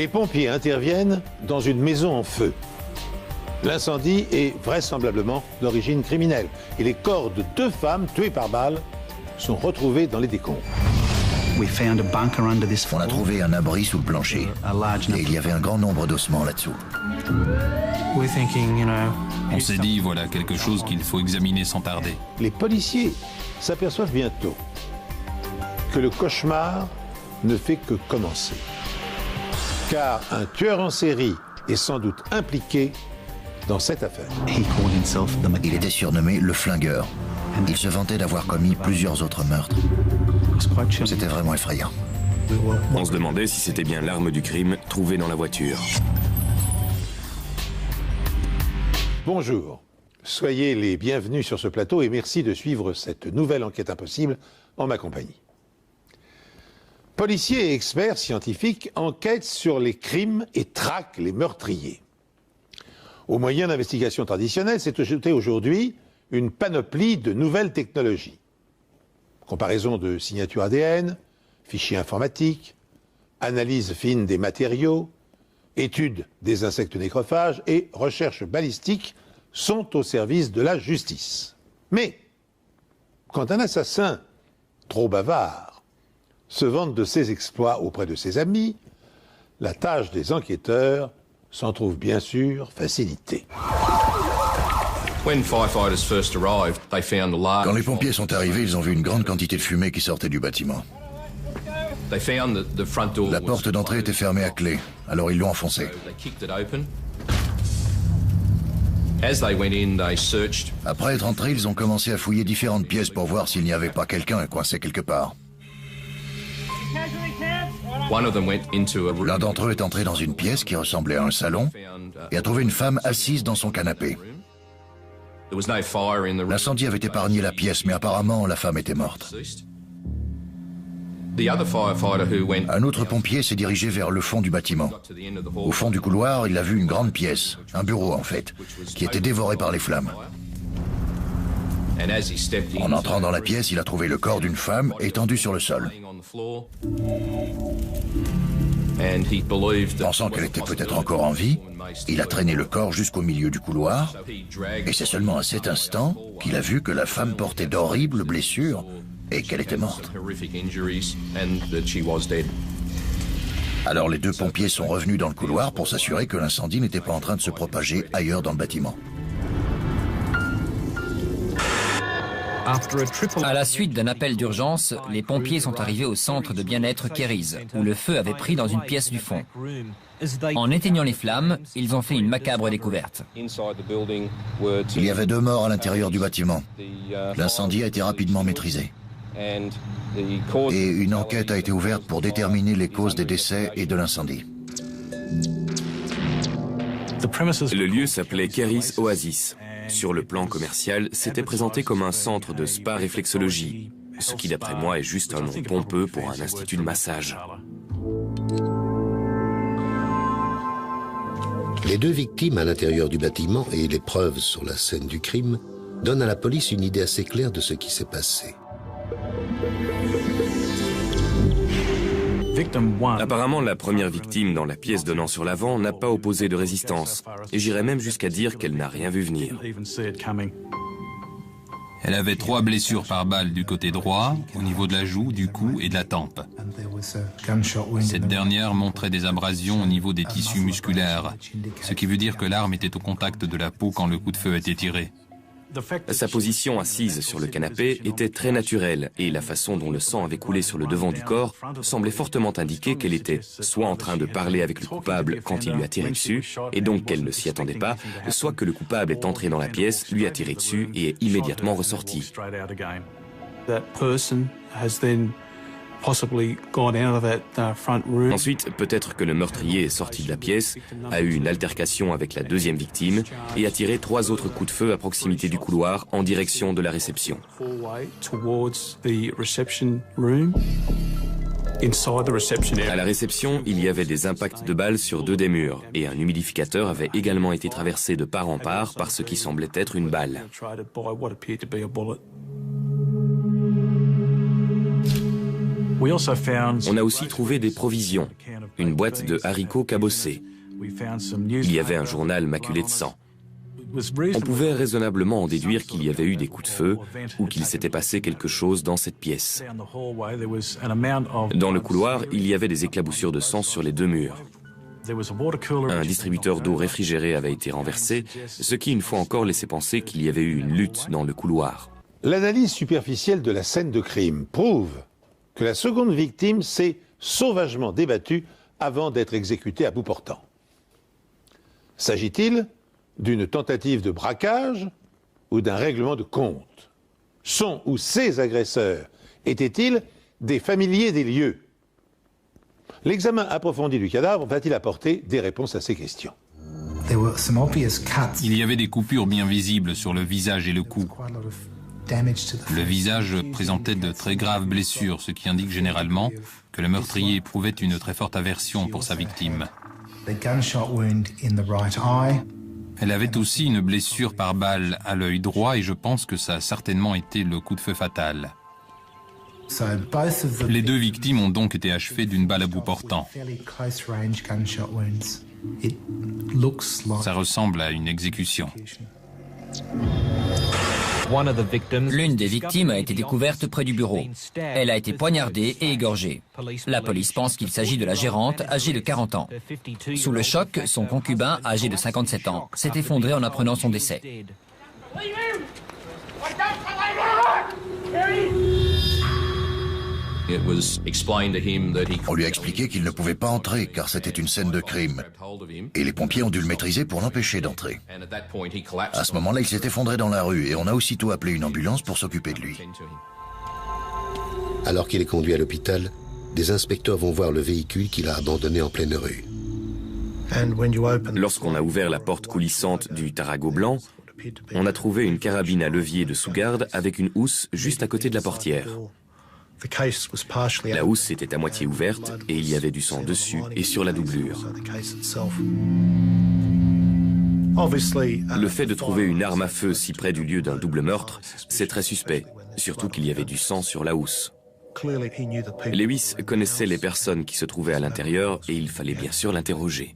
Les pompiers interviennent dans une maison en feu. L'incendie est vraisemblablement d'origine criminelle et les corps de 2 femmes tuées par balle sont retrouvés dans les décombres. On a trouvé un abri sous le plancher et il y avait un grand nombre d'ossements là-dessous. On s'est dit, voilà quelque chose qu'il faut examiner sans tarder. Les policiers s'aperçoivent bientôt que le cauchemar ne fait que commencer. Car un tueur en série est sans doute impliqué dans cette affaire. Il était surnommé le flingueur. Il se vantait d'avoir commis plusieurs autres meurtres. C'était vraiment effrayant. On se demandait si c'était bien l'arme du crime trouvée dans la voiture. Bonjour, soyez les bienvenus sur ce plateau et merci de suivre cette nouvelle enquête impossible en ma compagnie. Policiers et experts scientifiques enquêtent sur les crimes et traquent les meurtriers. Aux moyens d'investigation traditionnels s'est ajoutée aujourd'hui une panoplie de nouvelles technologies. Comparaison de signatures ADN, fichiers informatiques, analyse fine des matériaux, études des insectes nécrophages et recherches balistiques sont au service de la justice. Mais quand un assassin, trop bavard, se vante de ses exploits auprès de ses amis, la tâche des enquêteurs s'en trouve bien sûr facilitée. Quand les pompiers sont arrivés, ils ont vu une grande quantité de fumée qui sortait du bâtiment. La porte d'entrée était fermée à clé, alors ils l'ont enfoncée. Après être entrés, ils ont commencé à fouiller différentes pièces pour voir s'il n'y avait pas quelqu'un coincé quelque part. L'un d'entre eux est entré dans une pièce qui ressemblait à un salon et a trouvé une femme assise dans son canapé. L'incendie avait épargné la pièce, mais apparemment la femme était morte. Un autre pompier s'est dirigé vers le fond du bâtiment. Au fond du couloir, il a vu une grande pièce, un bureau en fait, qui était dévoré par les flammes. En entrant dans la pièce, il a trouvé le corps d'une femme étendue sur le sol. Pensant qu'elle était peut-être encore en vie, il a traîné le corps jusqu'au milieu du couloir, et c'est seulement à cet instant qu'il a vu que la femme portait d'horribles blessures et qu'elle était morte. Alors les 2 pompiers sont revenus dans le couloir pour s'assurer que l'incendie n'était pas en train de se propager ailleurs dans le bâtiment. À la suite d'un appel d'urgence, les pompiers sont arrivés au centre de bien-être Kerry's, où le feu avait pris dans une pièce du fond. En éteignant les flammes, ils ont fait une macabre découverte. Il y avait 2 morts à l'intérieur du bâtiment. L'incendie a été rapidement maîtrisé. Et une enquête a été ouverte pour déterminer les causes des décès et de l'incendie. Le lieu s'appelait Kerry's Oasis. Sur le plan commercial, c'était présenté comme un centre de spa-réflexologie, ce qui d'après moi est juste un nom pompeux pour un institut de massage. Les 2 victimes à l'intérieur du bâtiment et les preuves sur la scène du crime donnent à la police une idée assez claire de ce qui s'est passé. Apparemment, la première victime dans la pièce donnant sur l'avant n'a pas opposé de résistance, et j'irais même jusqu'à dire qu'elle n'a rien vu venir. Elle avait 3 blessures par balle du côté droit, au niveau de la joue, du cou et de la tempe. Cette dernière montrait des abrasions au niveau des tissus musculaires, ce qui veut dire que l'arme était au contact de la peau quand le coup de feu a été tiré. Sa position assise sur le canapé était très naturelle et la façon dont le sang avait coulé sur le devant du corps semblait fortement indiquer qu'elle était soit en train de parler avec le coupable quand il lui a tiré dessus et donc qu'elle ne s'y attendait pas, soit que le coupable est entré dans la pièce, lui a tiré dessus et est immédiatement ressorti. Ensuite, peut-être que le meurtrier est sorti de la pièce, a eu une altercation avec la 2e victime et a tiré 3 autres coups de feu à proximité du couloir en direction de la réception. À la réception, il y avait des impacts de balles sur 2 des murs et un humidificateur avait également été traversé de part en part par ce qui semblait être une balle. On a aussi trouvé des provisions, une boîte de haricots cabossés. Il y avait un journal maculé de sang. On pouvait raisonnablement en déduire qu'il y avait eu des coups de feu ou qu'il s'était passé quelque chose dans cette pièce. Dans le couloir, il y avait des éclaboussures de sang sur les deux murs. Un distributeur d'eau réfrigérée avait été renversé, ce qui une fois encore laissait penser qu'il y avait eu une lutte dans le couloir. L'analyse superficielle de la scène de crime prouve que la seconde victime s'est sauvagement débattue avant d'être exécutée à bout portant. S'agit-il d'une tentative de braquage ou d'un règlement de compte? Son ou ses agresseurs étaient-ils des familiers des lieux? L'examen approfondi du cadavre va-t-il apporter des réponses à ces questions? Il y avait des coupures bien visibles sur le visage et le cou. Le visage présentait de très graves blessures, ce qui indique généralement que le meurtrier éprouvait une très forte aversion pour sa victime. Elle avait aussi une blessure par balle à l'œil droit et je pense que ça a certainement été le coup de feu fatal. Les deux victimes ont donc été achevées d'une balle à bout portant. Ça ressemble à une exécution. L'une des victimes a été découverte près du bureau. Elle a été poignardée et égorgée. La police pense qu'il s'agit de la gérante, âgée de 40 ans. Sous le choc, son concubin, âgé de 57 ans, s'est effondré en apprenant son décès. On lui a expliqué qu'il ne pouvait pas entrer car c'était une scène de crime. Et les pompiers ont dû le maîtriser pour l'empêcher d'entrer. À ce moment-là, il s'est effondré dans la rue et on a aussitôt appelé une ambulance pour s'occuper de lui. Alors qu'il est conduit à l'hôpital, des inspecteurs vont voir le véhicule qu'il a abandonné en pleine rue. Lorsqu'on a ouvert la porte coulissante du Tarago blanc, on a trouvé une carabine à levier de sous-garde avec une housse juste à côté de la portière. La housse était à moitié ouverte et il y avait du sang dessus et sur la doublure. Le fait de trouver une arme à feu si près du lieu d'un double meurtre, c'est très suspect, surtout qu'il y avait du sang sur la housse. Lewis connaissait les personnes qui se trouvaient à l'intérieur et il fallait bien sûr l'interroger.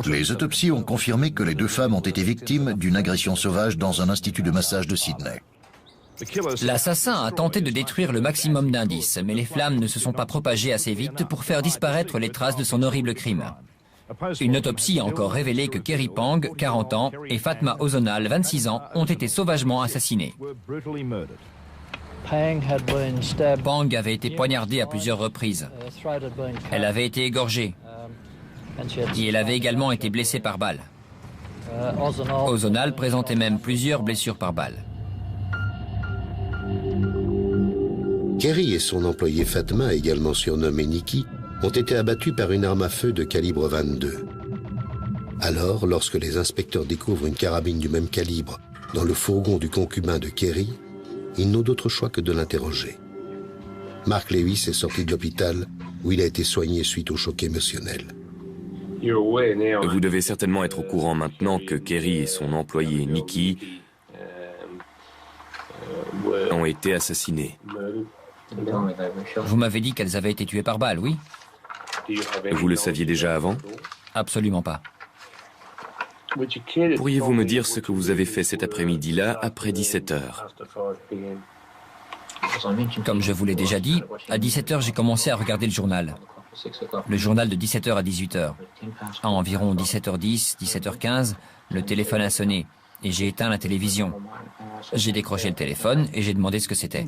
Les autopsies ont confirmé que les deux femmes ont été victimes d'une agression sauvage dans un institut de massage de Sydney. L'assassin a tenté de détruire le maximum d'indices, mais les flammes ne se sont pas propagées assez vite pour faire disparaître les traces de son horrible crime. Une autopsie a encore révélé que Kerry Pang, 40 ans, et Fatma Ozonal, 26 ans, ont été sauvagement assassinés. Pang avait été poignardée à plusieurs reprises. Elle avait été égorgée. Et elle avait également été blessée par balle. Ozonal présentait même plusieurs blessures par balle. Kerry et son employé Fatma, également surnommé Nikki, ont été abattus par une arme à feu de calibre 22. Alors, lorsque les inspecteurs découvrent une carabine du même calibre dans le fourgon du concubin de Kerry, ils n'ont d'autre choix que de l'interroger. Mark Lewis est sorti de l'hôpital où il a été soigné suite au choc émotionnel. Vous devez certainement être au courant maintenant que Kerry et son employé Nikki ont été assassinés. Vous m'avez dit qu'elles avaient été tuées par balle, oui? Vous le saviez déjà avant? Absolument pas. Pourriez-vous me dire ce que vous avez fait cet après-midi-là après 17 heures? Comme je vous l'ai déjà dit, à 17h, j'ai commencé à regarder le journal. Le journal de 17h à 18h. À environ 17h10, 17h15, le téléphone a sonné et j'ai éteint la télévision. J'ai décroché le téléphone et j'ai demandé ce que c'était.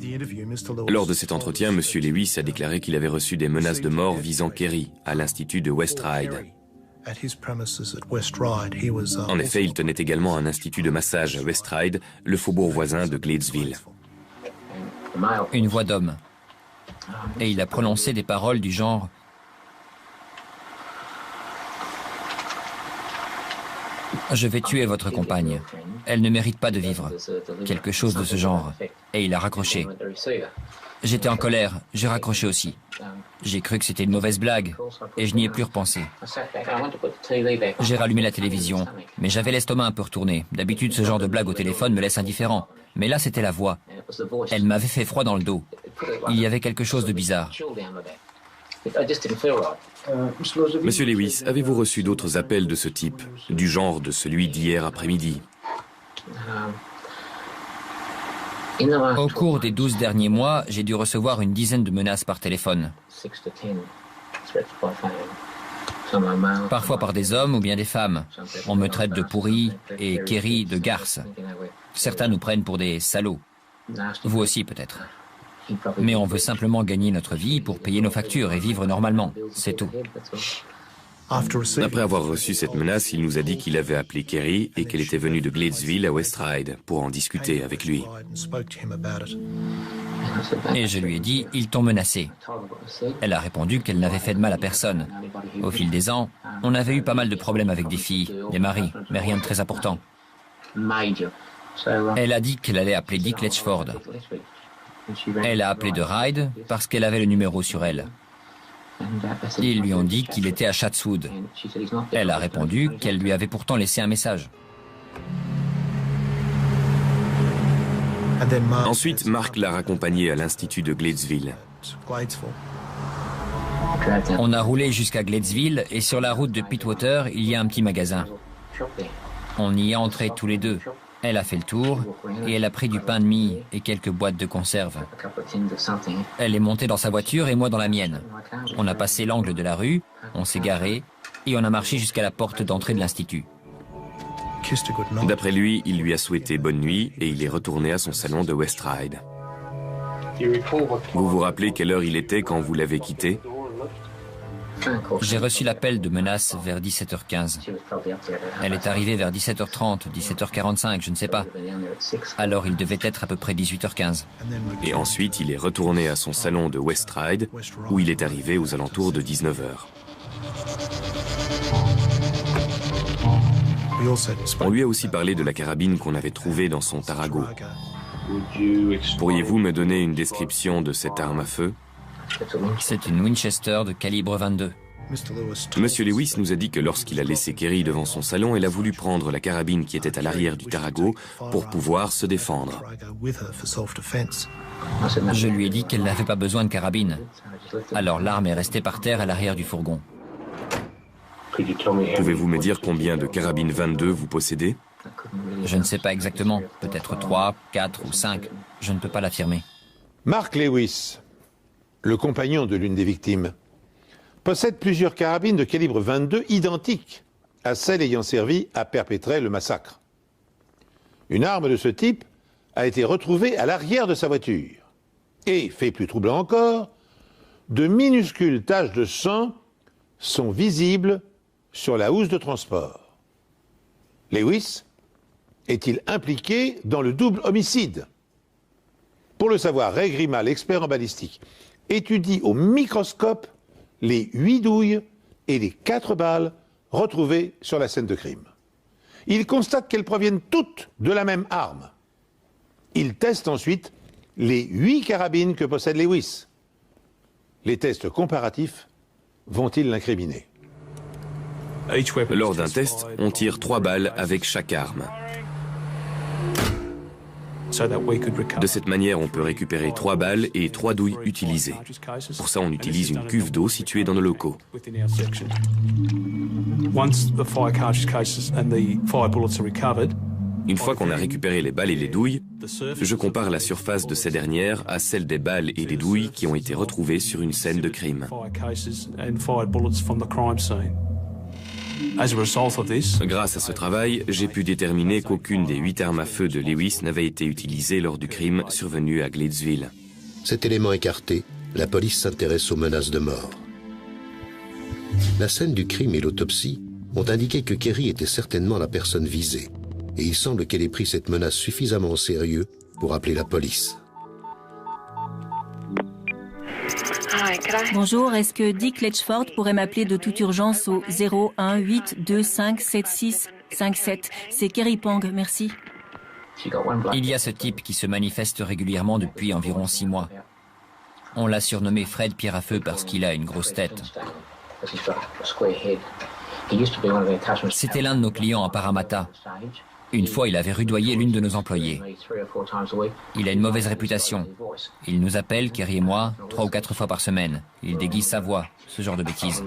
Lors de cet entretien, M. Lewis a déclaré qu'il avait reçu des menaces de mort visant Kerry à l'institut de West Ryde. En effet, il tenait également un institut de massage à West Ryde, le faubourg voisin de Gladesville. Une voix d'homme. Et il a prononcé des paroles du genre « Je vais tuer votre compagne. Elle ne mérite pas de vivre. » Quelque chose de ce genre. Et il a raccroché. J'étais en colère. J'ai raccroché aussi. J'ai cru que c'était une mauvaise blague. Et je n'y ai plus repensé. J'ai rallumé la télévision. Mais j'avais l'estomac un peu retourné. D'habitude, ce genre de blague au téléphone me laisse indifférent. Mais là, c'était la voix. Elle m'avait fait froid dans le dos. Il y avait quelque chose de bizarre. Monsieur Lewis, avez-vous reçu d'autres appels de ce type, du genre de celui d'hier après-midi? Au cours des 12 derniers mois, j'ai dû recevoir une dizaine de menaces par téléphone. Parfois par des hommes ou bien des femmes. On me traite de pourri et Kerry de garce. Certains nous prennent pour des salauds. Vous aussi peut-être. Mais on veut simplement gagner notre vie pour payer nos factures et vivre normalement. C'est tout. Après avoir reçu cette menace, il nous a dit qu'il avait appelé Kerry et qu'elle était venue de Gladesville à West Ryde pour en discuter avec lui. Et je lui ai dit, ils t'ont menacé. Elle a répondu qu'elle n'avait fait de mal à personne. Au fil des ans, on avait eu pas mal de problèmes avec des filles, des maris, mais rien de très important. Elle a dit qu'elle allait appeler Dick Letchford. Elle a appelé de Ryde parce qu'elle avait le numéro sur elle. Ils lui ont dit qu'il était à Chatswood. Elle a répondu qu'elle lui avait pourtant laissé un message. Ensuite, Mark l'a raccompagné à l'Institut de Gladesville. On a roulé jusqu'à Gladesville et sur la route de Pittwater, il y a un petit magasin. On y est entrés tous les deux. Elle a fait le tour et elle a pris du pain de mie et quelques boîtes de conserve. Elle est montée dans sa voiture et moi dans la mienne. On a passé l'angle de la rue, on s'est garé et on a marché jusqu'à la porte d'entrée de l'Institut. D'après lui, il lui a souhaité bonne nuit et il est retourné à son salon de West Ryde. Vous vous rappelez quelle heure il était quand vous l'avez quitté? J'ai reçu l'appel de menace vers 17h15. Elle est arrivée vers 17h30, 17h45, je ne sais pas. Alors il devait être à peu près 18h15. Et ensuite, il est retourné à son salon de West Ryde, où il est arrivé aux alentours de 19h. On lui a aussi parlé de la carabine qu'on avait trouvée dans son Tarago. Pourriez-vous me donner une description de cette arme à feu? C'est une Winchester de calibre 22. Monsieur Lewis nous a dit que lorsqu'il a laissé Kerry devant son salon, elle a voulu prendre la carabine qui était à l'arrière du Tarago pour pouvoir se défendre. Je lui ai dit qu'elle n'avait pas besoin de carabine. Alors l'arme est restée par terre à l'arrière du fourgon. Pouvez-vous me dire combien de carabines 22 vous possédez? Je ne sais pas exactement. Peut-être 3, 4 ou 5. Je ne peux pas l'affirmer. Mark Lewis, le compagnon de l'une des victimes, possède plusieurs carabines de calibre 22 identiques à celles ayant servi à perpétrer le massacre. Une arme de ce type a été retrouvée à l'arrière de sa voiture. Et, fait plus troublant encore, de minuscules taches de sang sont visibles sur la housse de transport. Lewis est-il impliqué dans le double homicide? Pour le savoir, Ray Grima, l'expert en balistique, étudie au microscope les 8 douilles et les 4 balles retrouvées sur la scène de crime. Il constate qu'elles proviennent toutes de la même arme. Il teste ensuite les 8 carabines que possède Lewis. Les tests comparatifs vont-ils l'incriminer? Lors d'un test, on tire 3 balles avec chaque arme. De cette manière, on peut récupérer 3 balles et 3 douilles utilisées. Pour ça, on utilise une cuve d'eau située dans nos locaux. Une fois qu'on a récupéré les balles et les douilles, je compare la surface de ces dernières à celle des balles et des douilles qui ont été retrouvées sur une scène de crime. Grâce à ce travail, j'ai pu déterminer qu'aucune des 8 armes à feu de Lewis n'avait été utilisée lors du crime survenu à Gladesville. Cet élément écarté, la police s'intéresse aux menaces de mort. La scène du crime et l'autopsie ont indiqué que Kerry était certainement la personne visée, et il semble qu'elle ait pris cette menace suffisamment au sérieux pour appeler la police. Bonjour, est-ce que Dick Letchford pourrait m'appeler de toute urgence au 01-825-7657? C'est Kerry Pang, merci. Il y a ce type qui se manifeste régulièrement depuis environ 6 mois. On l'a surnommé Fred Pierre à Feu parce qu'il a une grosse tête. C'était l'un de nos clients à Parramatta. Une fois, il avait rudoyé l'une de nos employées. Il a une mauvaise réputation. Il nous appelle, Kerry et moi, 3 ou 4 fois par semaine. Il déguise sa voix, ce genre de bêtises.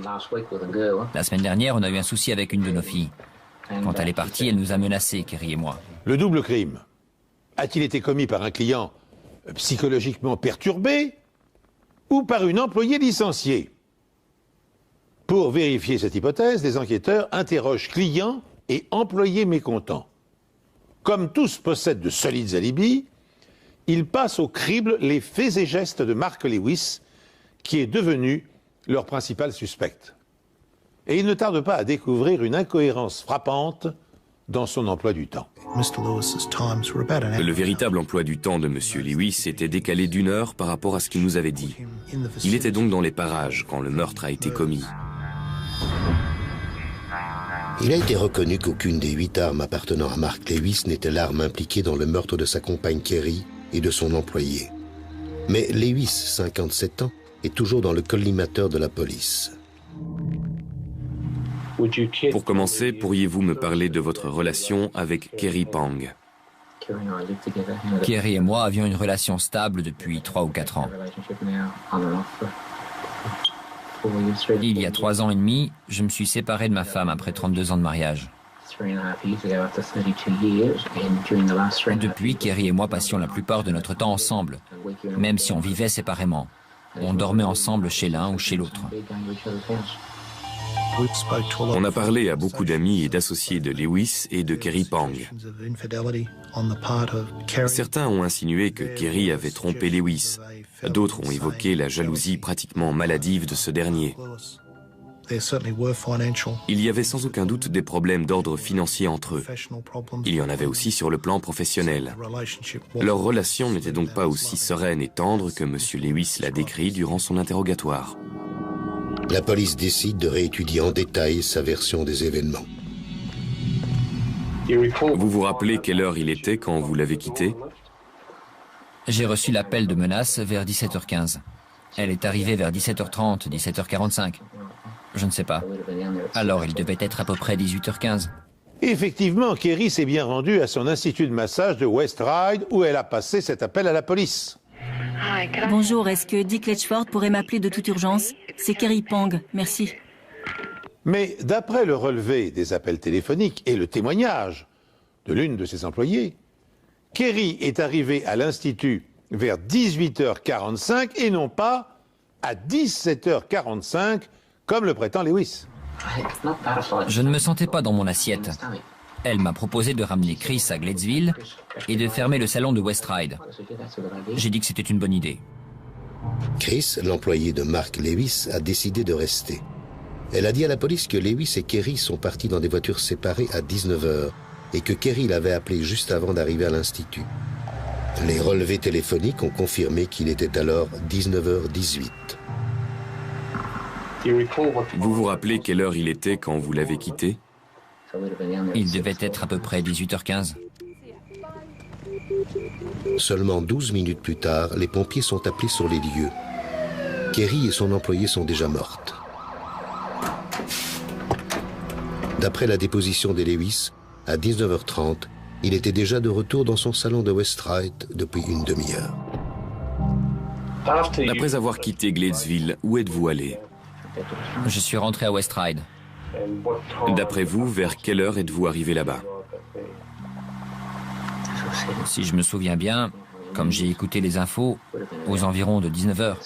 La semaine dernière, on a eu un souci avec une de nos filles. Quand elle est partie, elle nous a menacés, Kerry et moi. Le double crime a-t-il été commis par un client psychologiquement perturbé ou par une employée licenciée? Pour vérifier cette hypothèse, les enquêteurs interrogent clients et employés mécontents. Comme tous possèdent de solides alibis, ils passent au crible les faits et gestes de Mark Lewis, qui est devenu leur principal suspect. Et ils ne tardent pas à découvrir une incohérence frappante dans son emploi du temps. Le véritable emploi du temps de M. Lewis était décalé d'1 heure par rapport à ce qu'il nous avait dit. Il était donc dans les parages quand le meurtre a été commis. Il a été reconnu qu'aucune des 8 armes appartenant à Mark Lewis n'était l'arme impliquée dans le meurtre de sa compagne Kerry et de son employé. Mais Lewis, 57 ans, est toujours dans le collimateur de la police. Pour commencer, pourriez-vous me parler de votre relation avec Kerry Pang? Kerry et moi avions une relation stable depuis 3 ou 4 ans. Il y a 3 ans et demi, je me suis séparé de ma femme après 32 ans de mariage. Depuis, Kerry et moi passions la plupart de notre temps ensemble, même si on vivait séparément. On dormait ensemble chez l'un ou chez l'autre. On a parlé à beaucoup d'amis et d'associés de Lewis et de Kerry Pang. Certains ont insinué que Kerry avait trompé Lewis. D'autres ont évoqué la jalousie pratiquement maladive de ce dernier. Il y avait sans aucun doute des problèmes d'ordre financier entre eux. Il y en avait aussi sur le plan professionnel. Leur relation n'était donc pas aussi sereine et tendre que M. Lewis l'a décrit durant son interrogatoire. La police décide de réétudier en détail sa version des événements. Vous vous rappelez quelle heure il était quand vous l'avez quitté? J'ai reçu l'appel de menace vers 17h15. Elle est arrivée vers 17h30, 17h45. Je ne sais pas. Alors il devait être à peu près 18h15. Effectivement, Kerry s'est bien rendue à son institut de massage de West Ryde où elle a passé cet appel à la police. Bonjour, est-ce que Dick Letchford pourrait m'appeler de toute urgence? C'est Kerry Pang, merci. Mais d'après le relevé des appels téléphoniques et le témoignage de l'une de ses employées, Kerry est arrivée à l'Institut vers 18h45 et non pas à 17h45 comme le prétend Lewis. Je ne me sentais pas dans mon assiette. Elle m'a proposé de ramener Chris à Gladesville et de fermer le salon de West Ryde. J'ai dit que c'était une bonne idée. Chris, l'employé de Mark Lewis, a décidé de rester. Elle a dit à la police que Lewis et Kerry sont partis dans des voitures séparées à 19h et que Kerry l'avait appelé juste avant d'arriver à l'Institut. Les relevés téléphoniques ont confirmé qu'il était alors 19h18. Vous vous rappelez quelle heure il était quand vous l'avez quitté? Il devait être à peu près 18h15. Seulement 12 minutes plus tard, les pompiers sont appelés sur les lieux. Kerry et son employé sont déjà mortes. D'après la déposition de Lewis, à 19h30, il était déjà de retour dans son salon de West Ryde depuis une demi-heure. Après avoir quitté Gladesville, où êtes-vous allé? Je suis rentré à West Ryde. D'après vous, vers quelle heure êtes-vous arrivé là-bas? Si je me souviens bien, comme j'ai écouté les infos, aux environs de 19h.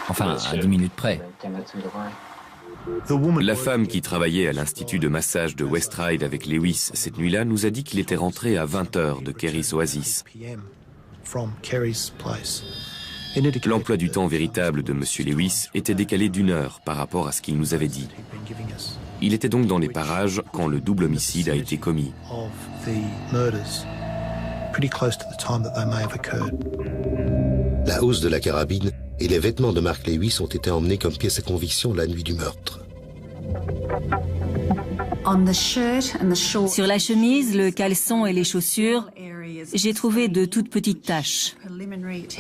Enfin, à 10 minutes près. La femme qui travaillait à l'Institut de massage de West Ryde avec Lewis cette nuit-là nous a dit qu'il était rentré à 20h de Kerry's Oasis. L'emploi du temps véritable de M. Lewis était décalé d'1 heure par rapport à ce qu'il nous avait dit. Il était donc dans les parages quand le double homicide a été commis. La housse de la carabine et les vêtements de Mark Lewis ont été emmenés comme pièce à conviction la nuit du meurtre. Sur la chemise, le caleçon et les chaussures, j'ai trouvé de toutes petites taches.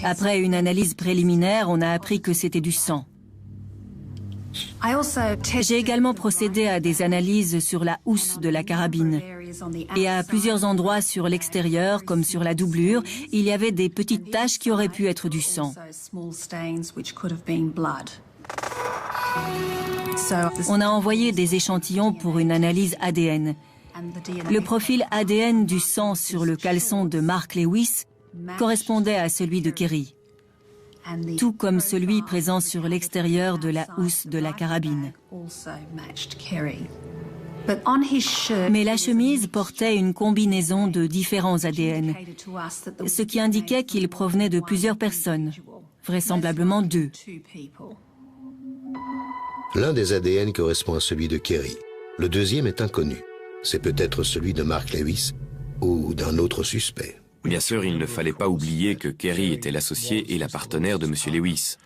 Après une analyse préliminaire, on a appris que c'était du sang. J'ai également procédé à des analyses sur la housse de la carabine. Et à plusieurs endroits sur l'extérieur, comme sur la doublure, il y avait des petites taches qui auraient pu être du sang. On a envoyé des échantillons pour une analyse ADN. Le profil ADN du sang sur le caleçon de Mark Lewis correspondait à celui de Kerry, tout comme celui présent sur l'extérieur de la housse de la carabine. Mais la chemise portait une combinaison de différents ADN, ce qui indiquait qu'il provenait de plusieurs personnes, vraisemblablement 2. L'un des ADN correspond à celui de Kerry. Le deuxième est inconnu. C'est peut-être celui de Mark Lewis ou d'un autre suspect. Bien sûr, il ne fallait pas oublier que Kerry était l'associée et la partenaire de M. Lewis.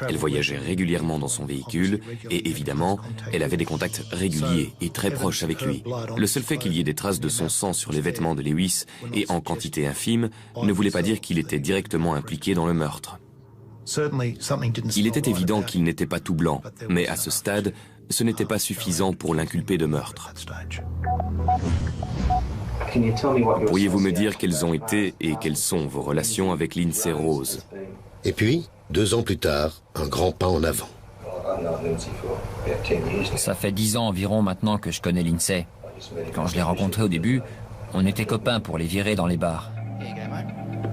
Elle voyageait régulièrement dans son véhicule et évidemment, elle avait des contacts réguliers et très proches avec lui. Le seul fait qu'il y ait des traces de son sang sur les vêtements de Lewis et en quantité infime ne voulait pas dire qu'il était directement impliqué dans le meurtre. Il était évident qu'il n'était pas tout blanc, mais à ce stade, ce n'était pas suffisant pour l'inculper de meurtre. Pourriez-vous me dire quelles ont été et quelles sont vos relations avec Lindsay Rose? Et puis, 2 ans plus tard, un grand pas en avant. Ça fait 10 ans environ maintenant que je connais Lindsay. Quand je l'ai rencontré au début, on était copains pour les virer dans les bars.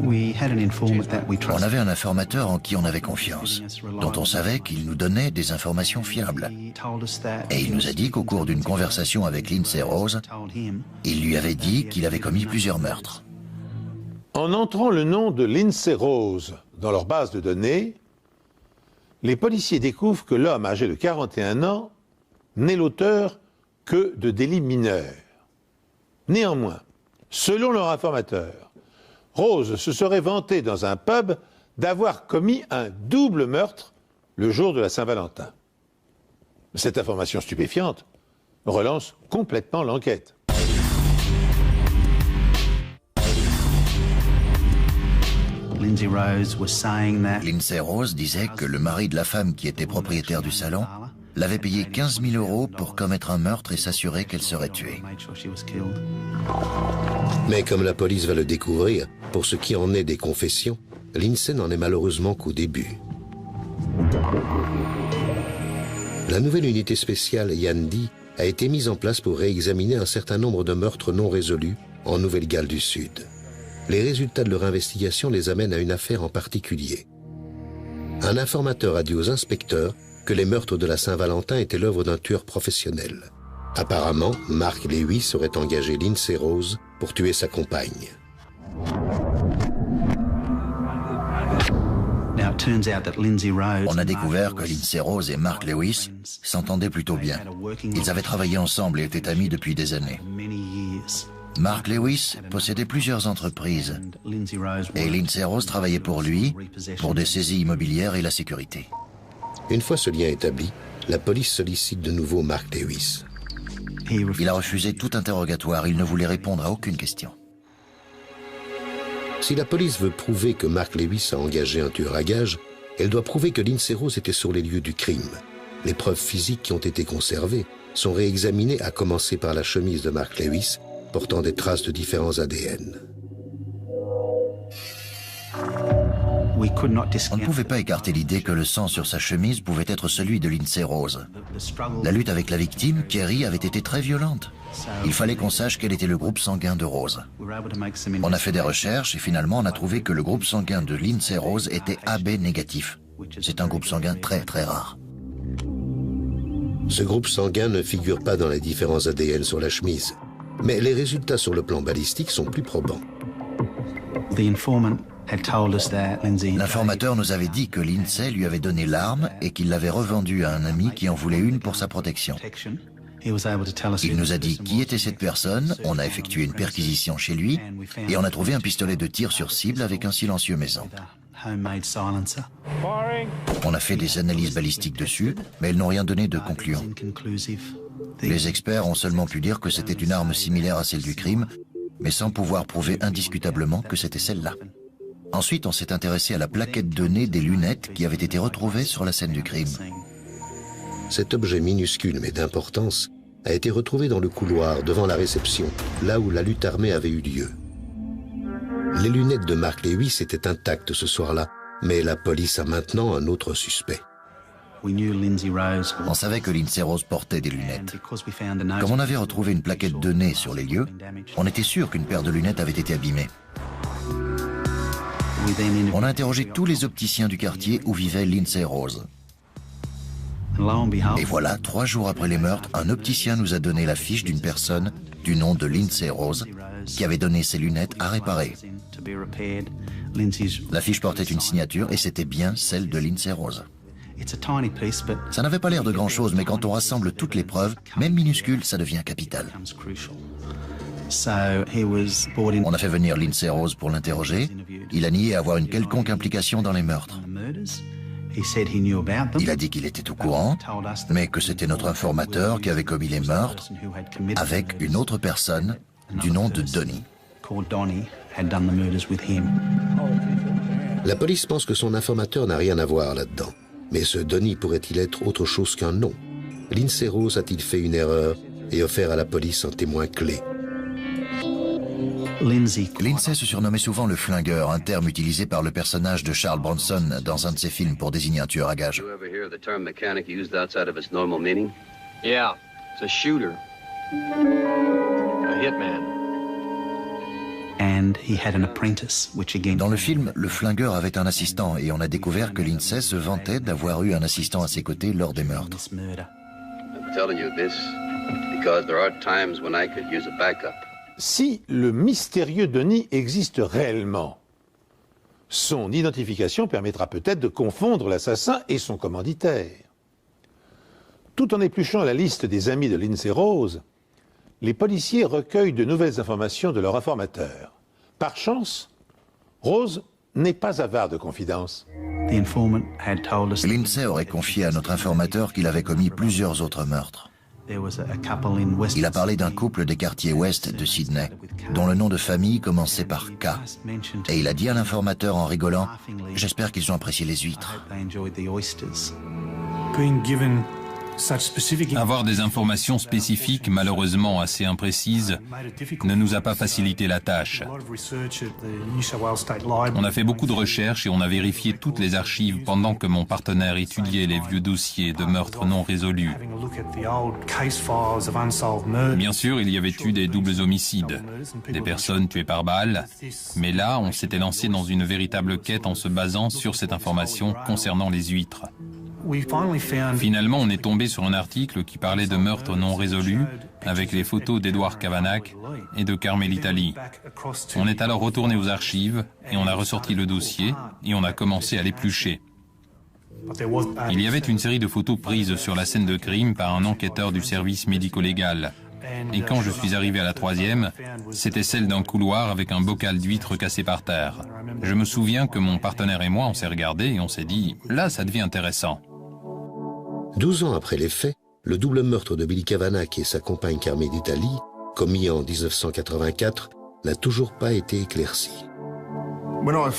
On avait un informateur en qui on avait confiance, dont on savait qu'il nous donnait des informations fiables. Et il nous a dit qu'au cours d'une conversation avec Lindsay Rose, il lui avait dit qu'il avait commis plusieurs meurtres. En entrant le nom de Lindsay Rose dans leur base de données, les policiers découvrent que l'homme âgé de 41 ans n'est l'auteur que de délits mineurs. Néanmoins, selon leur informateur, Rose se serait vanté dans un pub d'avoir commis un double meurtre le jour de la Saint-Valentin. Cette information stupéfiante relance complètement l'enquête. Lindsay Rose disait que le mari de la femme qui était propriétaire du salon l'avait payé 15 000 € pour commettre un meurtre et s'assurer qu'elle serait tuée. Mais comme la police va le découvrir, pour ce qui en est des confessions, Lindsay n'en est malheureusement qu'au début. La nouvelle unité spéciale Yandi a été mise en place pour réexaminer un certain nombre de meurtres non résolus en Nouvelle-Galles du Sud. Les résultats de leur investigation les amènent à une affaire en particulier. Un informateur a dit aux inspecteurs que les meurtres de la Saint-Valentin étaient l'œuvre d'un tueur professionnel. Apparemment, Mark Lewis aurait engagé Lindsay Rose pour tuer sa compagne. On a découvert que Lindsay Rose et Mark Lewis s'entendaient plutôt bien. Ils avaient travaillé ensemble et étaient amis depuis des années. Mark Lewis possédait plusieurs entreprises et Lindsay Rose travaillait pour lui, pour des saisies immobilières et la sécurité. Une fois ce lien établi, la police sollicite de nouveau Mark Lewis. Il a refusé tout interrogatoire, il ne voulait répondre à aucune question. Si la police veut prouver que Mark Lewis a engagé un tueur à gages, elle doit prouver que Lindsay Rose était sur les lieux du crime. Les preuves physiques qui ont été conservées sont réexaminées, à commencer par la chemise de Mark Lewis, portant des traces de différents ADN. On ne pouvait pas écarter l'idée que le sang sur sa chemise pouvait être celui de Lindsay Rose. La lutte avec la victime, Kerry, avait été très violente. Il fallait qu'on sache quel était le groupe sanguin de Rose. On a fait des recherches et finalement on a trouvé que le groupe sanguin de Lindsay Rose était AB négatif. C'est un groupe sanguin très très rare. Ce groupe sanguin ne figure pas dans les différents ADN sur la chemise. Mais les résultats sur le plan balistique sont plus probants. L'informateur nous avait dit que Lindsay lui avait donné l'arme et qu'il l'avait revendue à un ami qui en voulait une pour sa protection. Il nous a dit qui était cette personne, on a effectué une perquisition chez lui et on a trouvé un pistolet de tir sur cible avec un silencieux maison. On a fait des analyses balistiques dessus, mais elles n'ont rien donné de concluant. Les experts ont seulement pu dire que c'était une arme similaire à celle du crime, mais sans pouvoir prouver indiscutablement que c'était celle-là. Ensuite, on s'est intéressé à la plaquette de nez des lunettes qui avaient été retrouvées sur la scène du crime. Cet objet minuscule mais d'importance a été retrouvé dans le couloir devant la réception, là où la lutte armée avait eu lieu. Les lunettes de Mark Lewis étaient intactes ce soir-là, mais la police a maintenant un autre suspect. On savait que Lindsay Rose portait des lunettes. Comme on avait retrouvé une plaquette de nez sur les lieux, on était sûr qu'une paire de lunettes avait été abîmée. On a interrogé tous les opticiens du quartier où vivait Lindsay Rose. Et voilà, 3 jours après les meurtres, un opticien nous a donné la fiche d'une personne du nom de Lindsay Rose qui avait donné ses lunettes à réparer. La fiche portait une signature et c'était bien celle de Lindsay Rose. Ça n'avait pas l'air de grand-chose, mais quand on rassemble toutes les preuves, même minuscules, ça devient capital. On a fait venir Lindsay Rose pour l'interroger. Il a nié avoir une quelconque implication dans les meurtres. Il a dit qu'il était au courant, mais que c'était notre informateur qui avait commis les meurtres avec une autre personne du nom de Donnie. La police pense que son informateur n'a rien à voir là-dedans. Mais ce Donnie pourrait-il être autre chose qu'un nom? Lindsay Rose a-t-il fait une erreur et offert à la police un témoin clé? Lindsay se surnommait souvent le flingueur, un terme utilisé par le personnage de Charles Bronson dans un de ses films pour désigner un tueur à gages. Yeah, it's a shooter. A hitman. Dans le film, le flingueur avait un assistant et on a découvert que Lindsay se vantait d'avoir eu un assistant à ses côtés lors des meurtres. Si le mystérieux Donnie existe réellement, son identification permettra peut-être de confondre l'assassin et son commanditaire. Tout en épluchant la liste des amis de Lindsay Rose, les policiers recueillent de nouvelles informations de leur informateur. Par chance, Rose n'est pas avare de confidences. Lindsay aurait confié à notre informateur qu'il avait commis plusieurs autres meurtres. Il a parlé d'un couple des quartiers ouest de Sydney, dont le nom de famille commençait par K. Et il a dit à l'informateur en rigolant « J'espère qu'ils ont apprécié les huîtres ». Avoir des informations spécifiques, malheureusement assez imprécises, ne nous a pas facilité la tâche. On a fait beaucoup de recherches et on a vérifié toutes les archives pendant que mon partenaire étudiait les vieux dossiers de meurtres non résolus. Bien sûr, il y avait eu des doubles homicides, des personnes tuées par balle, mais là, on s'était lancé dans une véritable quête en se basant sur cette information concernant les huîtres. Finalement, on est tombé sur un article qui parlait de meurtres non résolus avec les photos d'Edward Kavanagh et de Carmelita Lee. On est alors retourné aux archives et on a ressorti le dossier et on a commencé à l'éplucher. Il y avait une série de photos prises sur la scène de crime par un enquêteur du service médico-légal. Et quand je suis arrivé à la 3e, c'était celle d'un couloir avec un bocal d'huîtres cassé par terre. Je me souviens que mon partenaire et moi, on s'est regardés et on s'est dit « là, ça devient intéressant ». 12 ans après les faits, le double meurtre de Billy Kavanagh et sa compagne Carmelita Lee, commis en 1984, n'a toujours pas été éclairci. Quand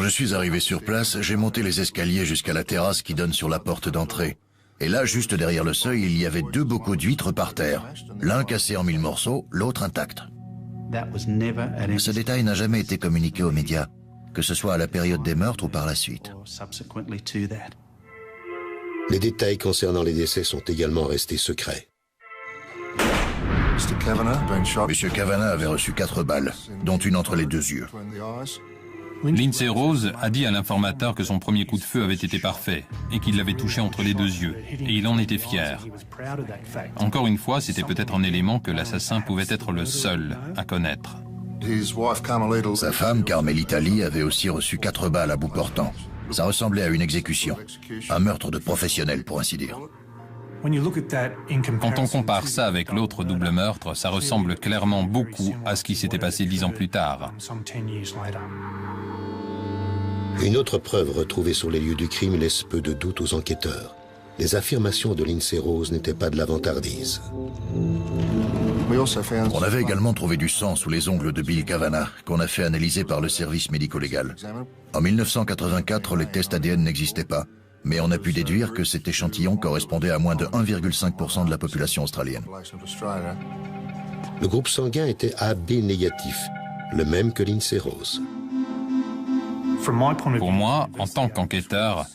je suis arrivé sur place, j'ai monté les escaliers jusqu'à la terrasse qui donne sur la porte d'entrée. Et là, juste derrière le seuil, il y avait 2 bocaux d'huîtres par terre. L'un cassé en 1000 morceaux, l'autre intact. Ce détail n'a jamais été communiqué aux médias, que ce soit à la période des meurtres ou par la suite. Les détails concernant les décès sont également restés secrets. Monsieur Kavanagh avait reçu 4 balles, dont une entre les 2 yeux. Lindsay Rose a dit à l'informateur que son premier coup de feu avait été parfait et qu'il l'avait touché entre les 2 yeux, et il en était fier. Encore une fois, c'était peut-être un élément que l'assassin pouvait être le seul à connaître. Sa femme, Carmelita Lee, avait aussi reçu 4 balles à bout portant. Ça ressemblait à une exécution, un meurtre de professionnel pour ainsi dire. Quand on compare ça avec l'autre double meurtre, ça ressemble clairement beaucoup à ce qui s'était passé 10 ans plus tard. Une autre preuve retrouvée sur les lieux du crime laisse peu de doute aux enquêteurs. Les affirmations de Lindsay Rose n'étaient pas de la vantardise. On avait également trouvé du sang sous les ongles de Bill Kavanagh, qu'on a fait analyser par le service médico-légal. En 1984, les tests ADN n'existaient pas, Mais on a pu déduire que cet échantillon correspondait à moins de 1,5% de la population australienne. Le groupe sanguin était AB négatif, le même que Lindsay Rose. Pour moi, en tant qu'enquêteur,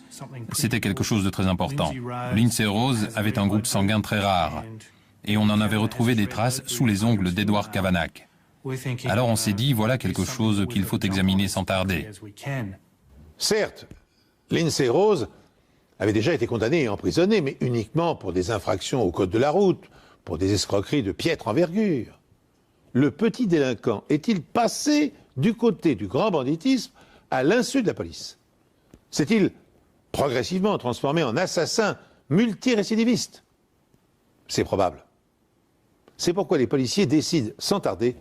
c'était quelque chose de très important. Lindsay Rose avait un groupe sanguin très rare et on en avait retrouvé des traces sous les ongles d'Edward Kavanagh. Alors on s'est dit, voilà quelque chose qu'il faut examiner sans tarder. Certes, Lindsay Rose avait déjà été condamné et emprisonné, mais uniquement pour des infractions au code de la route, pour des escroqueries de piètre envergure. Le petit délinquant est-il passé du côté du grand banditisme à l'insu de la police? S'est-il progressivement transformé en assassin multirécidiviste? C'est probable. C'est pourquoi les policiers décident sans tarder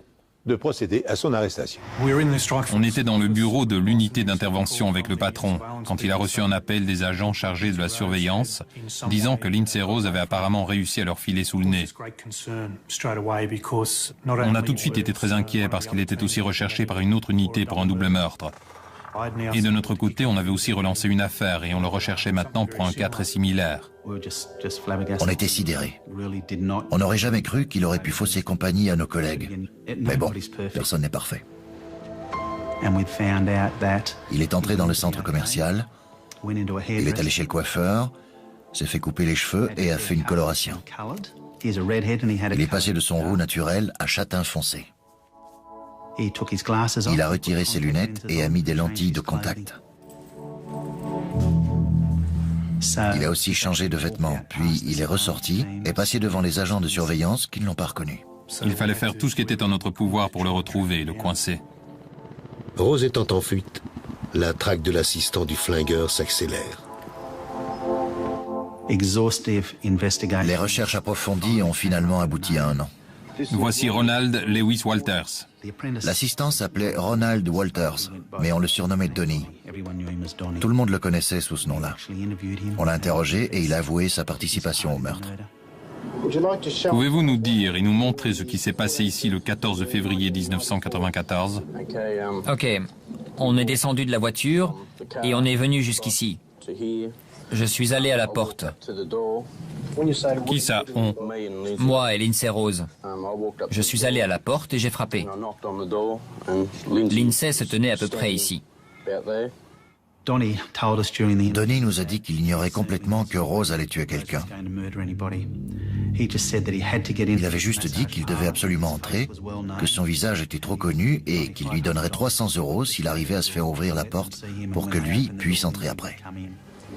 de procéder à son arrestation. On était dans le bureau de l'unité d'intervention avec le patron quand il a reçu un appel des agents chargés de la surveillance disant que Lindsay Rose avait apparemment réussi à leur filer sous le nez. On a tout de suite été très inquiets parce qu'il était aussi recherché par une autre unité pour un double meurtre. Et de notre côté, on avait aussi relancé une affaire et on le recherchait maintenant pour un cas très similaire. On était sidérés. On n'aurait jamais cru qu'il aurait pu fausser compagnie à nos collègues. Mais bon, personne n'est parfait. Il est entré dans le centre commercial, il est allé chez le coiffeur, s'est fait couper les cheveux et a fait une coloration. Il est passé de son roux naturel à châtain foncé. Il a retiré ses lunettes et a mis des lentilles de contact. Il a aussi changé de vêtements, puis il est ressorti et passé devant les agents de surveillance qui ne l'ont pas reconnu. Il fallait faire tout ce qui était en notre pouvoir pour le retrouver et le coincer. Rose étant en fuite, la traque de l'assistant du flingueur s'accélère. Les recherches approfondies ont finalement abouti à un nom. Voici Ronald Lewis Walters. L'assistant s'appelait Ronald Walters, mais on le surnommait Donnie. Tout le monde le connaissait sous ce nom-là. On l'a interrogé et il a avoué sa participation au meurtre. Pouvez-vous nous dire et nous montrer ce qui s'est passé ici le 14 février 1994? Ok, on est descendu de la voiture et on est venu jusqu'ici. Je suis allé à la porte. Qui ça, on? Moi et Lindsay Rose. Je suis allé à la porte et j'ai frappé. Lindsay se tenait à peu près ici. Donnie nous a dit qu'il ignorait complètement que Rose allait tuer quelqu'un. Il avait juste dit qu'il devait absolument entrer, que son visage était trop connu et qu'il lui donnerait 300 € s'il arrivait à se faire ouvrir la porte pour que lui puisse entrer après.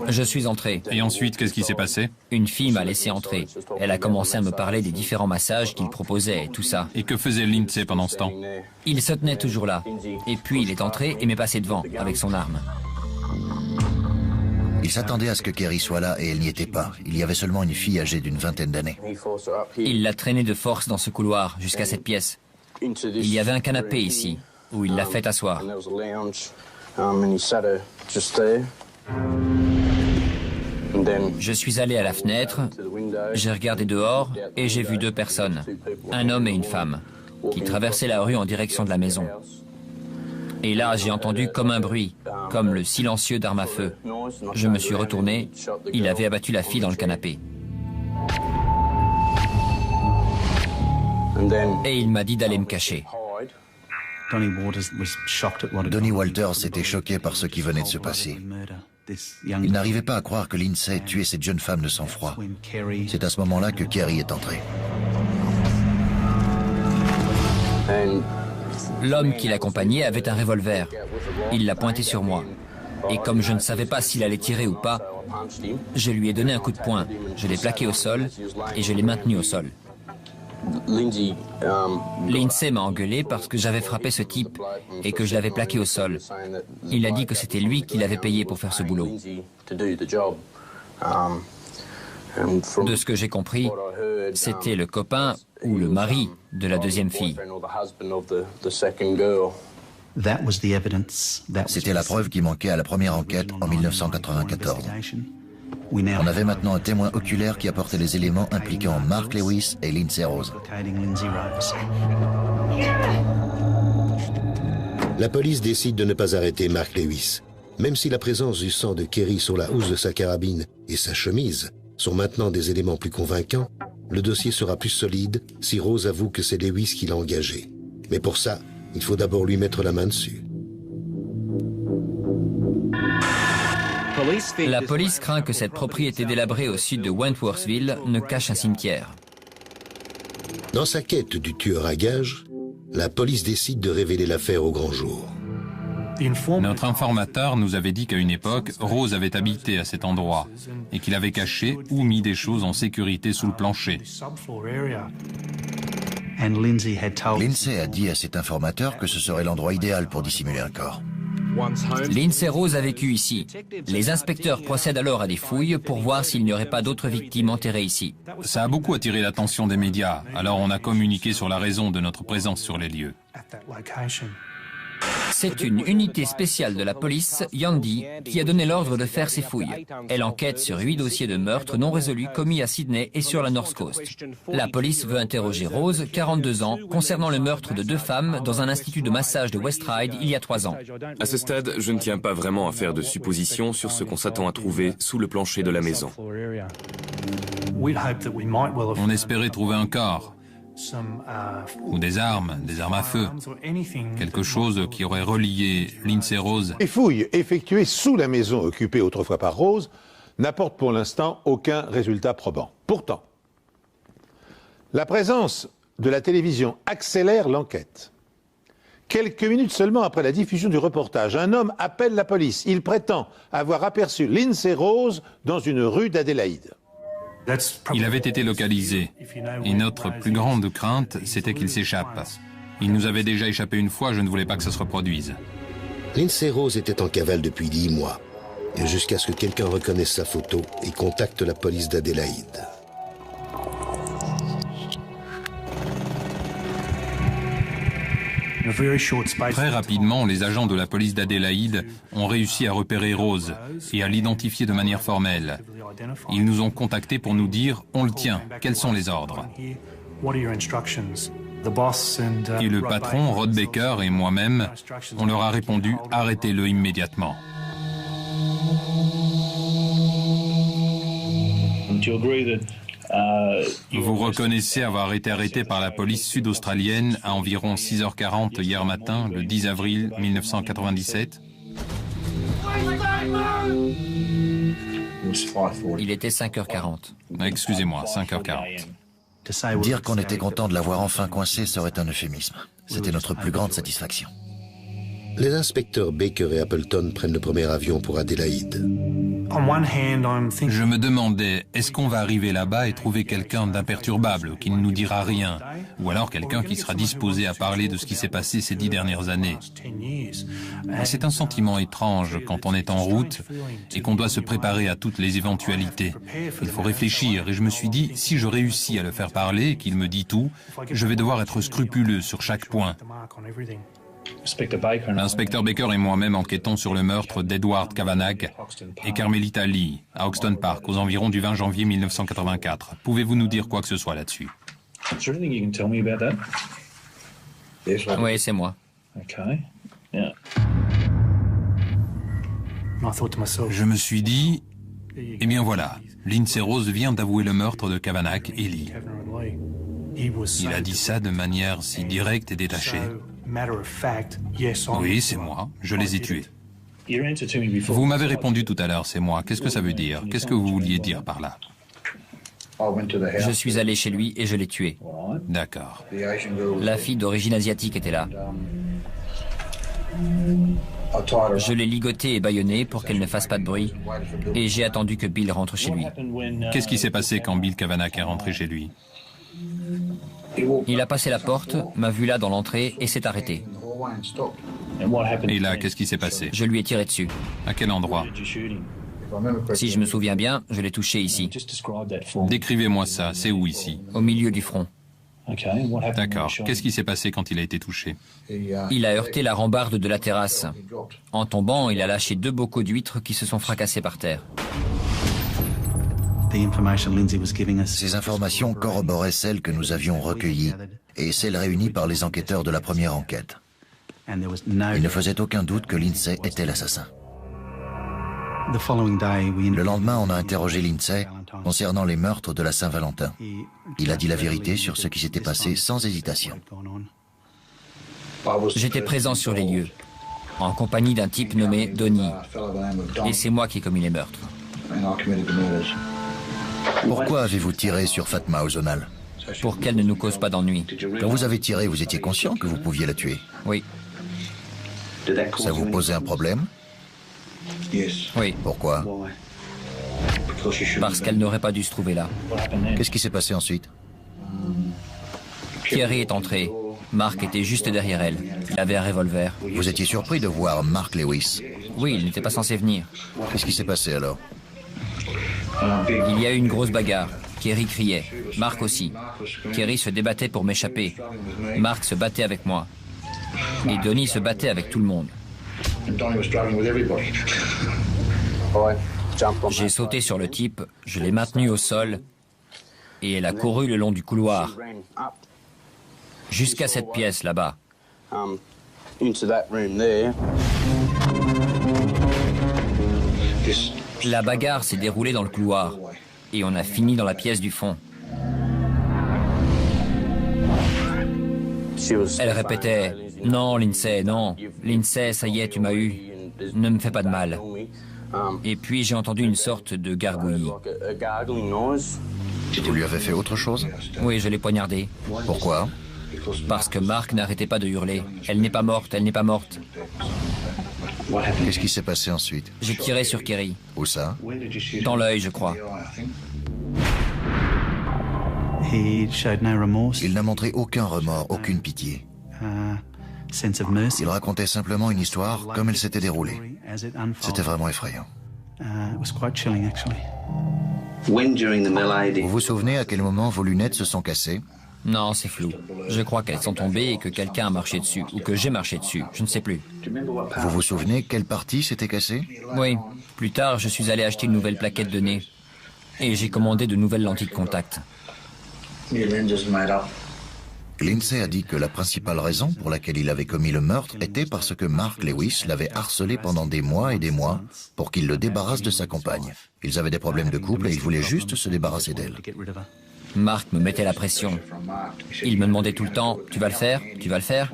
Je suis entré. Et ensuite, qu'est-ce qui s'est passé? Une fille m'a laissé entrer. Elle a commencé à me parler des différents massages qu'il proposait et tout ça. Et que faisait Lindsay pendant ce temps? Il se tenait toujours là. Et puis il est entré et m'est passé devant avec son arme. Il s'attendait à ce que Kerry soit là et elle n'y était pas. Il y avait seulement une fille âgée d'une vingtaine d'années. Il l'a traînée de force dans ce couloir jusqu'à cette pièce. Il y avait un canapé ici où il l'a fait asseoir. Je suis allé à la fenêtre, j'ai regardé dehors et j'ai vu deux personnes, un homme et une femme, qui traversaient la rue en direction de la maison. Et là, j'ai entendu comme un bruit, comme le silencieux d'arme à feu. Je me suis retourné, il avait abattu la fille dans le canapé. Et il m'a dit d'aller me cacher. Donnie Walters était choqué par ce qui venait de se passer. Il n'arrivait pas à croire que Lindsay tuait cette jeune femme de sang-froid. C'est à ce moment-là que Kerry est entré. L'homme qui l'accompagnait avait un revolver. Il l'a pointé sur moi. Et comme je ne savais pas s'il allait tirer ou pas, je lui ai donné un coup de poing. Je l'ai plaqué au sol et je l'ai maintenu au sol. Lindsay m'a engueulé parce que j'avais frappé ce type et que je l'avais plaqué au sol. Il a dit que c'était lui qui l'avait payé pour faire ce boulot. De ce que j'ai compris, c'était le copain ou le mari de la deuxième fille. C'était la preuve qui manquait à la première enquête en 1994. On avait maintenant un témoin oculaire qui apportait les éléments impliquant Mark Lewis et Lindsay Rose. La police décide de ne pas arrêter Mark Lewis, Même si la présence du sang de Kerry sur la housse de sa carabine et sa chemise sont maintenant des éléments plus convaincants, le dossier sera plus solide si Rose avoue que c'est Lewis qui l'a engagé. Mais pour ça, il faut d'abord lui mettre la main dessus. La police craint que cette propriété délabrée au sud de Wentworthville ne cache un cimetière. Dans sa quête du tueur à gages, la police décide de révéler l'affaire au grand jour. Notre informateur nous avait dit qu'à une époque, Rose avait habité à cet endroit et qu'il avait caché ou mis des choses en sécurité sous le plancher. Lindsay a dit à cet informateur que ce serait l'endroit idéal pour dissimuler un corps. Lindsay Rose a vécu ici. Les inspecteurs procèdent alors à des fouilles pour voir s'il n'y aurait pas d'autres victimes enterrées ici. Ça a beaucoup attiré l'attention des médias, alors on a communiqué sur la raison de notre présence sur les lieux. C'est une unité spéciale de la police, Yandy, qui a donné l'ordre de faire ces fouilles. Elle enquête sur 8 dossiers de meurtres non résolus commis à Sydney et sur la North Coast. La police veut interroger Rose, 42 ans, concernant le meurtre de 2 femmes dans un institut de massage de West Ryde il y a 3 ans. À ce stade, je ne tiens pas vraiment à faire de suppositions sur ce qu'on s'attend à trouver sous le plancher de la maison. On espérait trouver un corps, ou des armes à feu, quelque chose qui aurait relié Lindsay Rose. Les fouilles effectuées sous la maison occupée autrefois par Rose n'apportent pour l'instant aucun résultat probant. Pourtant, la présence de la télévision accélère l'enquête. Quelques minutes seulement après la diffusion du reportage, un homme appelle la police. Il prétend avoir aperçu Lindsay Rose dans une rue d'Adélaïde. Il avait été localisé, et notre plus grande crainte, c'était qu'il s'échappe. Il nous avait déjà échappé une fois, je ne voulais pas que ça se reproduise. Lindsay Rose était en cavale depuis 10 mois, et jusqu'à ce que quelqu'un reconnaisse sa photo et contacte la police d'Adélaïde. Très rapidement, les agents de la police d'Adélaïde ont réussi à repérer Rose et à l'identifier de manière formelle. Ils nous ont contactés pour nous dire « on le tient, quels sont les ordres ?» Et le patron, Rod Baker et moi-même, on leur a répondu « arrêtez-le immédiatement ». Vous reconnaissez avoir été arrêté par la police sud-australienne à environ 6h40 hier matin, le 10 avril 1997 ? Il était 5h40. Excusez-moi, 5h40. Dire qu'on était content de l'avoir enfin coincé serait un euphémisme. C'était notre plus grande satisfaction. Les inspecteurs Baker et Appleton prennent le premier avion pour Adélaïde. Je me demandais, est-ce qu'on va arriver là-bas et trouver quelqu'un d'imperturbable, qui ne nous dira rien, ou alors quelqu'un qui sera disposé à parler de ce qui s'est passé ces 10 dernières années. C'est un sentiment étrange quand on est en route et qu'on doit se préparer à toutes les éventualités. Il faut réfléchir et je me suis dit, si je réussis à le faire parler et qu'il me dit tout, je vais devoir être scrupuleux sur chaque point. L'inspecteur Baker et moi-même enquêtons sur le meurtre d'Edward Kavanagh et Carmelita Lee à Hoxton Park aux environs du 20 janvier 1984. Pouvez-vous nous dire quoi que ce soit là-dessus? Oui, c'est moi. Je me suis dit, eh bien voilà, Lindsay Rose vient d'avouer le meurtre de Kavanagh et Lee. Il a dit ça de manière si directe et détachée. Oui, c'est moi, je les ai tués. Vous m'avez répondu tout à l'heure, c'est moi. Qu'est-ce que ça veut dire? Qu'est-ce que vous vouliez dire par là? Je suis allé chez lui et je l'ai tué. D'accord. La fille d'origine asiatique était là. Je l'ai ligotée et bâillonnée pour qu'elle ne fasse pas de bruit. Et j'ai attendu que Bill rentre chez lui. Qu'est-ce qui s'est passé quand Bill Kavanagh est rentré chez lui? Il a passé la porte, m'a vu là dans l'entrée et s'est arrêté. Et là, qu'est-ce qui s'est passé? Je lui ai tiré dessus. À quel endroit? Si je me souviens bien, je l'ai touché ici. Décrivez-moi ça, c'est où ici? Au milieu du front. D'accord. Qu'est-ce qui s'est passé quand il a été touché? Il a heurté la rambarde de la terrasse. En tombant, il a lâché 2 bocaux d'huîtres qui se sont fracassés par terre. Ces informations corroboraient celles que nous avions recueillies et celles réunies par les enquêteurs de la première enquête. Il ne faisait aucun doute que Lindsay était l'assassin. Le lendemain, on a interrogé Lindsay concernant les meurtres de la Saint-Valentin. Il a dit la vérité sur ce qui s'était passé sans hésitation. J'étais présent sur les lieux, en compagnie d'un type nommé Donnie. Et c'est moi qui ai commis les meurtres. Pourquoi avez-vous tiré sur Fatma Ozonal? Pour qu'elle ne nous cause pas d'ennui. Quand vous avez tiré, vous étiez conscient que vous pouviez la tuer? Oui. Ça vous posait un problème? Oui. Pourquoi? Parce qu'elle n'aurait pas dû se trouver là. Qu'est-ce qui s'est passé ensuite? Kerry est entrée. Mark était juste derrière elle. Il avait un revolver. Vous étiez surpris de voir Mark Lewis? Oui, il n'était pas censé venir. Qu'est-ce qui s'est passé alors? Il y a eu une grosse bagarre. Kerry criait. Mark aussi. Kerry se débattait pour m'échapper. Mark se battait avec moi. Et Donnie se battait avec tout le monde. J'ai sauté sur le type, je l'ai maintenu au sol et elle a couru le long du couloir jusqu'à cette pièce là-bas. La bagarre s'est déroulée dans le couloir et on a fini dans la pièce du fond. Elle répétait « Non, Lindsay, non. Lindsay, ça y est, tu m'as eu. Ne me fais pas de mal. » Et puis j'ai entendu une sorte de gargouillis. Vous lui avez fait autre chose? Oui, je l'ai poignardée. Pourquoi? Parce que Mark n'arrêtait pas de hurler. Elle n'est pas morte, elle n'est pas morte. Qu'est-ce qui s'est passé ensuite? J'ai tiré sur Kerry. Où ça? Dans l'œil, je crois. Il n'a montré aucun remords, aucune pitié. Il racontait simplement une histoire comme elle s'était déroulée. C'était vraiment effrayant. Vous vous souvenez à quel moment vos lunettes se sont cassées? Non, c'est flou. Je crois qu'elles sont tombées et que quelqu'un a marché dessus, ou que j'ai marché dessus, je ne sais plus. Vous vous souvenez quelle partie s'était cassée? Oui. Plus tard, je suis allé acheter une nouvelle plaquette de nez. Et j'ai commandé de nouvelles lentilles de contact. Lindsay a dit que la principale raison pour laquelle il avait commis le meurtre était parce que Mark Lewis l'avait harcelé pendant des mois et des mois pour qu'il le débarrasse de sa compagne. Ils avaient des problèmes de couple et il voulait juste se débarrasser d'elle. Mark me mettait la pression. Il me demandait tout le temps « Tu vas le faire? Tu vas le faire ?»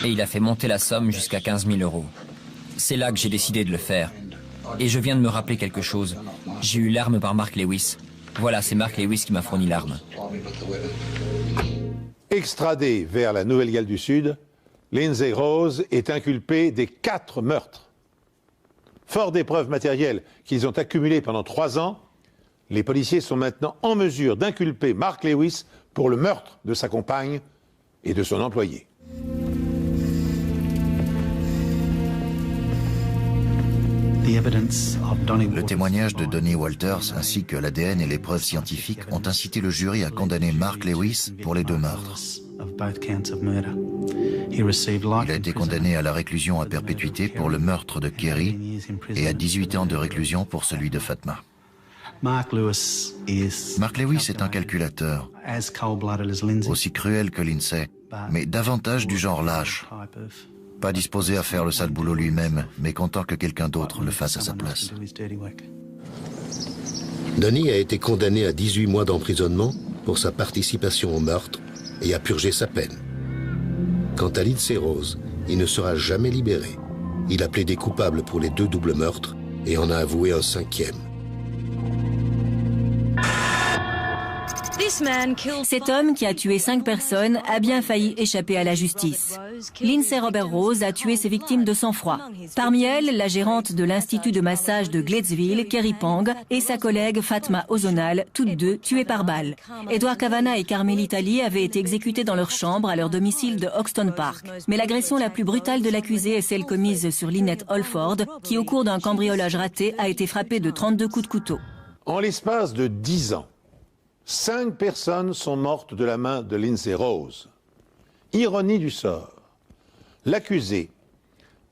Et il a fait monter la somme jusqu'à 15 000 €. C'est là que j'ai décidé de le faire. Et je viens de me rappeler quelque chose. J'ai eu l'arme par Mark Lewis. Voilà, c'est Mark Lewis qui m'a fourni l'arme. Extradé vers la Nouvelle-Galles du Sud, Lindsay Rose est inculpé des 4 meurtres. Fort des preuves matérielles qu'ils ont accumulées pendant 3 ans, les policiers sont maintenant en mesure d'inculper Mark Lewis pour le meurtre de sa compagne et de son employé. Le témoignage de Donnie Walters ainsi que l'ADN et les preuves scientifiques ont incité le jury à condamner Mark Lewis pour les 2 meurtres. Il a été condamné à la réclusion à perpétuité pour le meurtre de Kerry et à 18 ans de réclusion pour celui de Fatma. Mark Lewis est un calculateur, aussi cruel que Lindsay, mais davantage du genre lâche. Pas disposé à faire le sale boulot lui-même, mais content que quelqu'un d'autre le fasse à sa place. Donnie a été condamné à 18 mois d'emprisonnement pour sa participation au meurtre et a purgé sa peine. Quant à Lindsay Rose, il ne sera jamais libéré. Il a plaidé coupable pour les 2 doubles meurtres et en a avoué un 5e. Cet homme qui a tué 5 personnes a bien failli échapper à la justice. Lindsay Robert Rose a tué ses victimes de sang-froid. Parmi elles, la gérante de l'Institut de massage de Gladesville, Kerry Pang, et sa collègue Fatma Ozonal, toutes 2 tuées par balle. Edward Kavanagh et Carmelita Lee avaient été exécutés dans leur chambre à leur domicile de Hoxton Park. Mais l'agression la plus brutale de l'accusé est celle commise sur Lynette Holford, qui au cours d'un cambriolage raté a été frappée de 32 coups de couteau. En l'espace de 10 ans, 5 personnes sont mortes de la main de Lindsay Rose. Ironie du sort, l'accusé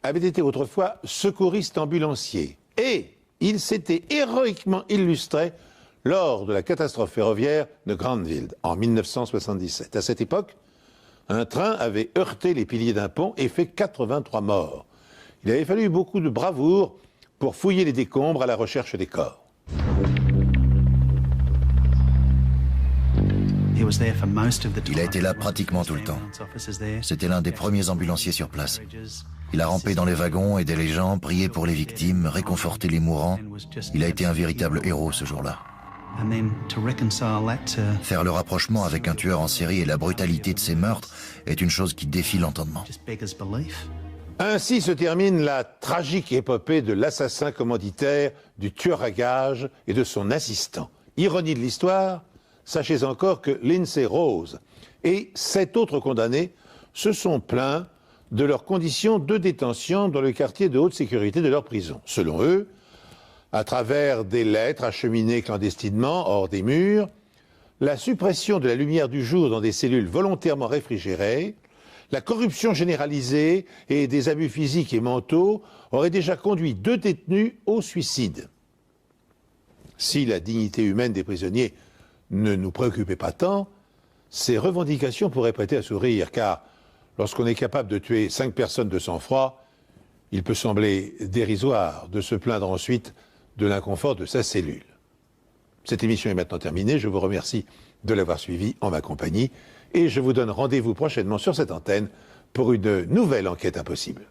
avait été autrefois secouriste ambulancier et il s'était héroïquement illustré lors de la catastrophe ferroviaire de Granville en 1977. À cette époque, un train avait heurté les piliers d'un pont et fait 83 morts. Il avait fallu beaucoup de bravoure pour fouiller les décombres à la recherche des corps. Il a été là pratiquement tout le temps. C'était l'un des premiers ambulanciers sur place. Il a rampé dans les wagons, aidé les gens, prié pour les victimes, réconforté les mourants. Il a été un véritable héros ce jour-là. Faire le rapprochement avec un tueur en série et la brutalité de ses meurtres est une chose qui défie l'entendement. Ainsi se termine la tragique épopée de l'assassin commanditaire, du tueur à gages et de son assistant. Ironie de l'histoire, sachez encore que Lindsay Rose et 7 autres condamnés se sont plaints de leurs conditions de détention dans le quartier de haute sécurité de leur prison. Selon eux, à travers des lettres acheminées clandestinement hors des murs, la suppression de la lumière du jour dans des cellules volontairement réfrigérées, la corruption généralisée et des abus physiques et mentaux auraient déjà conduit 2 détenus au suicide. Si la dignité humaine des prisonniers ne nous préoccupait pas tant, ces revendications pourraient prêter à sourire, car lorsqu'on est capable de tuer 5 personnes de sang-froid, il peut sembler dérisoire de se plaindre ensuite de l'inconfort de sa cellule. Cette émission est maintenant terminée. Je vous remercie de l'avoir suivie en ma compagnie et je vous donne rendez-vous prochainement sur cette antenne pour une nouvelle enquête impossible.